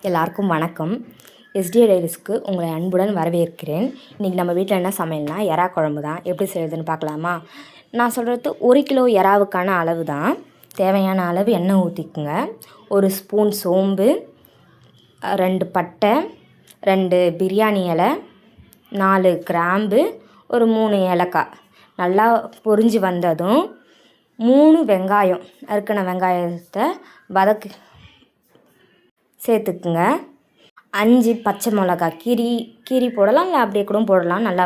எல்லாருக்கும் வணக்கம். எஸ்டிஏ டைரிஸ்க்கு உங்களை அன்புடன் வரவேற்கிறேன். இன்றைக்கி நம்ம வீட்டில் என்ன சமையல்னா எறா குழம்பு தான். எப்படி செய்யுதுன்னு பார்க்கலாமா? நான் சொல்கிறது 1 கிலோ எறாவுக்கான அளவு தான். தேவையான அளவு எண்ணெய் ஊற்றிக்குங்க. 1 ஸ்பூன் சோம்பு, 2 பட்டை, 2 பிரியாணி இலை, 4 கிராம்பு, ஒரு 3 ஏலக்காய் நல்லா பொரிஞ்சு வந்ததும் 3 வெங்காயம், நறுக்கின வெங்காயத்தை சேர்த்துக்குங்க. 5 பச்சை மிளகாய் கீரி போடலாம், இல்லை அப்படியே கூட போடலாம். நல்லா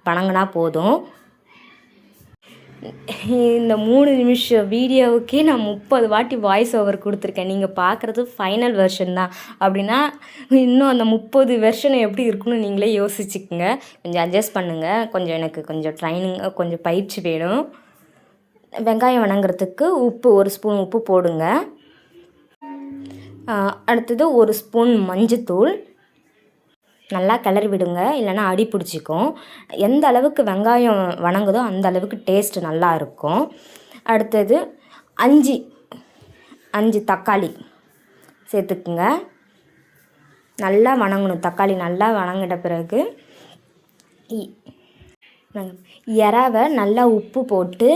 வணங்கினா போதும். இந்த 3 நிமிஷம் வீடியோவுக்கே நான் 30 வாட்டி வாய்ஸ் ஓவர் கொடுத்துருக்கேன். நீங்கள் பார்க்குறது ஃபைனல் வெர்ஷன் தான். அப்படின்னா இன்னும் அந்த 30 வெர்ஷன் எப்படி இருக்குன்னு நீங்களே யோசிச்சுக்குங்க. கொஞ்சம் அட்ஜஸ்ட் பண்ணுங்கள். எனக்கு கொஞ்சம் ட்ரைனிங், கொஞ்சம் பயிற்சி வேணும். வெங்காயம் வணங்குறதுக்கு உப்பு 1 ஸ்பூன் உப்பு போடுங்க. அடுத்தது 1 ஸ்பூன் மஞ்சத்தூள் நல்லா கிளறி விடுங்க, இல்லைனா அடி பிடிச்சிக்கும். எந்த அளவுக்கு வெங்காயம் வணங்குதோ அந்த அளவுக்கு டேஸ்ட்டு நல்லா இருக்கும். அடுத்தது 5 தக்காளி சேர்த்துக்குங்க. நல்லா வணங்கணும். தக்காளி நல்லா வணங்கிட்ட பிறகு எறாவை நல்லா உப்பு போட்டு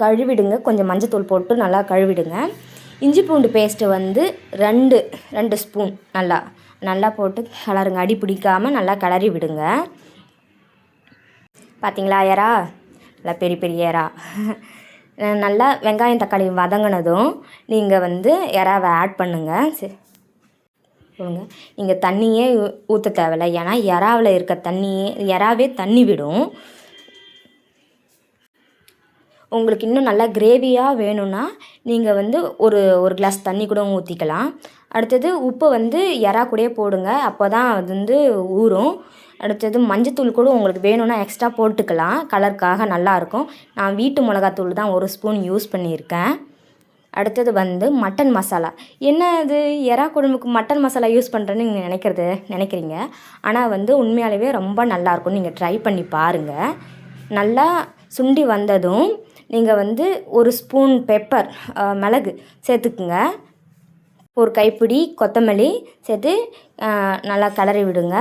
கழுவிடுங்க. கொஞ்சம் மஞ்சத்தூள் போட்டு நல்லா கழுவிடுங்க. இஞ்சி பூண்டு பேஸ்ட்டு 2 ஸ்பூன் நல்லா போட்டு கிளறுங்க. அடி பிடிக்காமல் நல்லா கிளறி விடுங்க. பார்த்திங்களா, எறா நல்லா பெரிய எறா. நல்லா வெங்காயம் தக்காளி வதங்கினதும் நீங்கள் எறாவை ஆட் பண்ணுங்கள். சொல்லுங்க. நீங்கள் தண்ணியே ஊற்ற தேவையில்லை, ஏன்னா எறாவில் இருக்க எறாவே தண்ணி விடும். உங்களுக்கு இன்னும் நல்லா கிரேவியாக வேணும்னா நீங்கள் ஒரு கிளாஸ் தண்ணி கூட ஊற்றிக்கலாம். அடுத்தது உப்பு எறா கூடயே போடுங்க, அப்போ தான் அது ஊறும். அடுத்தது மஞ்சத்தூள் கூட உங்களுக்கு வேணும்னா எக்ஸ்ட்ரா போட்டுக்கலாம், கலருக்காக நல்லாயிருக்கும். நான் வீட்டு மிளகாத்தூள் தான் 1 ஸ்பூன் யூஸ் பண்ணியிருக்கேன். அடுத்தது மட்டன் மசாலா. என்ன அது எறா குழம்புக்கு மட்டன் மசாலா யூஸ் பண்ணுறேன்னு நீங்கள் நினைக்கிறீங்க. ஆனால் உண்மையாகவே ரொம்ப நல்லாயிருக்கும். நீங்கள் ட்ரை பண்ணி பாருங்கள். நல்லா சுண்டி வந்ததும் நீங்கள் 1 ஸ்பூன் பெப்பர், மிளகு சேர்த்துக்குங்க. ஒரு கைப்பிடி கொத்தமல்லி சேர்த்து நல்லா கிளறி விடுங்க.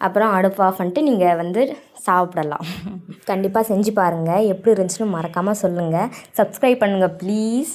அப்புறம் அடுப்பு ஆஃப் பண்ணிட்டு நீங்கள் சாப்பிடலாம். கண்டிப்பாக செஞ்சு பாருங்கள். எப்படி இருந்துச்சுன்னு மறக்காமல் சொல்லுங்கள். சப்ஸ்கிரைப் பண்ணுங்கள் ப்ளீஸ்.